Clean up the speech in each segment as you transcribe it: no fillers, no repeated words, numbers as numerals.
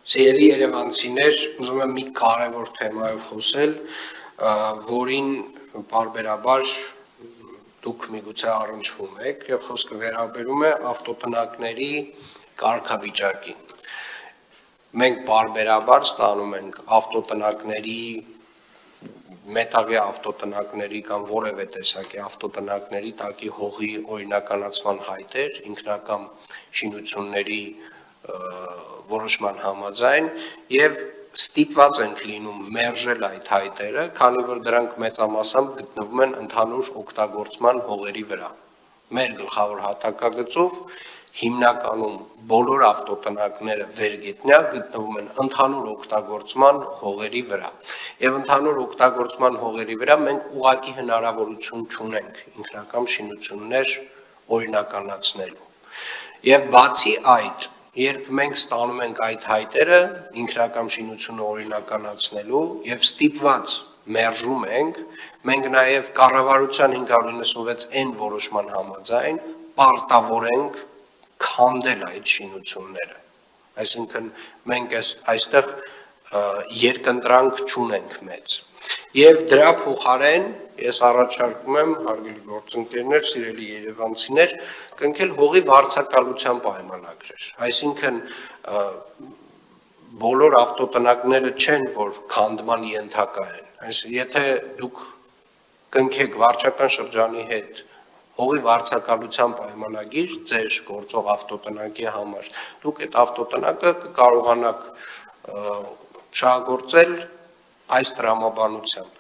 Սիրելի երևանցիներ, ուզում եմ մի կարևոր թեմայով խոսել, որին պարբերաբար դուք միգուցե առնչվում եք, եւ խոսքը վերաբերում է ավտոտնակների կարգավիճակին։ Մենք պարբերաբար ստանում ենք ավտոտնակների, մետաղյա ավտոտնակների կամ որևէ տեսակի ավտոտնակների տակի հողի օրինականացման հայտեր, ինքնական շինությունների որոշման համաձայն եւ ստիպված ենք լինում մերժել այդ հայտերը, քանի որ դրանք մեծամասամբ գտնվում են ընդհանուր օգտագործման հողերի վրա։ Մեր գլխավոր հատակագծով հիմնականում բոլոր ավտոտնակները վերգետնյա գտնվում են ընդհանուր օգտագործման հողերի վրա։ Եվ ընդհանուր օգտագործման հողերի վրա մենք ուղղակի հնարավորություն չունենք ինքնական շինություններ օրինականացնելու։ Եվ բացի այդ, երբ մենք ստանում ենք այդ հայտերը ինքնական շինությունը օրինականացնելու եւ ստիպված մերժում ենք, մենք նաեւ կառավարության 596-N որոշման համաձայն պարտավոր ենք քանդել այդ շինությունները։ Այսինքն մենք այստեղ երկընտրանք չունենք մեծ։ Եվ դրա փոխարեն ես առաջարկում եմ, հարգելի գործընկերներ, սիրելի երևանցիներ, կնքել հողի վարձակալության պայմանագրեր։ Այսինքն բոլոր ավտոտնակները չեն, որ քանդման ենթակա են։ Այսինքն եթե դուք կնքեք վարչական շրջանի հետ հողի վարձակալության պայմանագիր ձեր գործող ավտոտնակի համար, դուք այդ ավտոտնակը կկարողանաք շահագործել այս տրամաբանությամբ։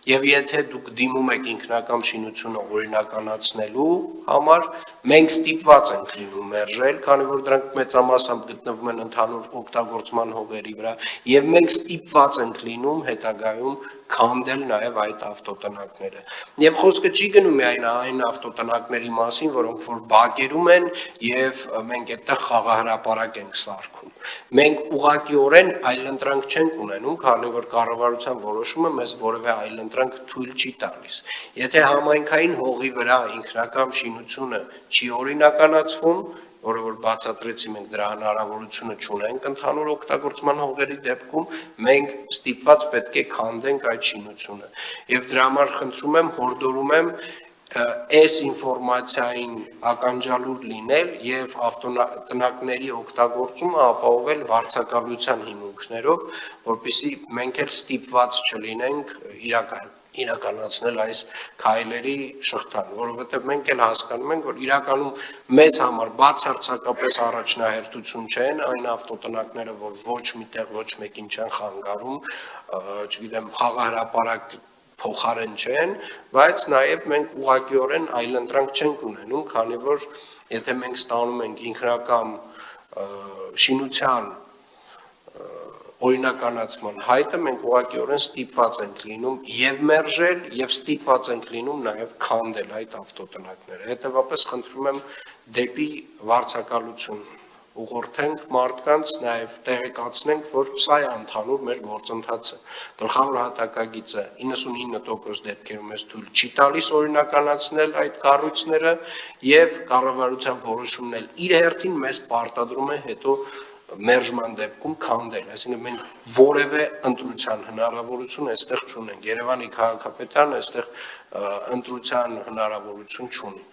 Եվ եթե դուք դիմում եք ինքնական շինությունը օրինականացնելու համար, մենք ստիպված ենք լինում մերժել, քանի որ դրանք մեծամասամբ գտնվում են ընդհանուր օգտագործման հողերի վրա, եւ մենք ստիպված ենք լինում հետագայում քանդել նաեւ այդ ավտոտնակները։ Եվ խոսքը չի գնում միայն այն ավտոտնակների մասին, որոնք որ բակերում են եւ մենք այդտեղ խաղահրապարակ ենք սարքում։ Մենք ուղղակիորեն այլընտրանք չենք ունենում, քանի որ կառավարության որոշումը մեզ որևէ այլընտրանք թույլ չի տալիս։ Եթե համայնքային հողի վրա ինքնական շինությունը չի օրինականացվում, որը որ բացատրեցի, մենք դրա հնարավորությունը չունենք ընդհանուր օգտագործման հողերի դեպքում, մենք ստիպված պետք է քանդենք այդ շինությունը։ Եվ դրա համար խնդրում եմ, հորդորում եմ այս ինֆորմացիային ականջալուր լինել եւ ավտոտնակների օգտագործումը ապահովել վարձակալության հիմունքներով, որպեսզի մենք էլ ստիպված չլինենք իրականացնել այս քայլերի շղթան, որովհետև մենք էլ հասկանում ենք, որ իրականում մեզ համար բացարձակապես առաջնահերթություն չեն այն ավտոտնակները, որ ոչ միտեղ ոչ մեկին չեն խանգարում, չգիտեմ, խաղահրապարակ փոխարեն չեն, բայց նաև մենք ուղղակիորեն այլընտրանք չենք ունենում, քանի որ եթե մենք ստանում ենք ինքնական շինության օրինականացման հայտը, մենք ուղղակիորեն ստիպված ենք լինում եւ մերժել եւ ստիպված ենք լինում նաեւ քանդել այդ ավտոտնակները։ Հետևաբար խնդրում եմ դեպի վարձակալություն ուղղորդենք մարդկանց, նաեւ տեղեկացնենք, որ սա է ընդհանուր մեր գործընթացը։ Գլխավոր հատակագիծը 99% դեպքերում էս թույլ չի տալիս օրինականացնել այդ կառույցները եւ կառավարության որոշումն էլ իր հերթին մեզ պարտադրում է հետո մերժման դեպքում քանդել, այսինքն մենք որևէ ընտրության հնարավորություն այստեղ չունենք։ Երևանի քաղաքապետարանը այստեղ ընտրության հնարավորություն չունի։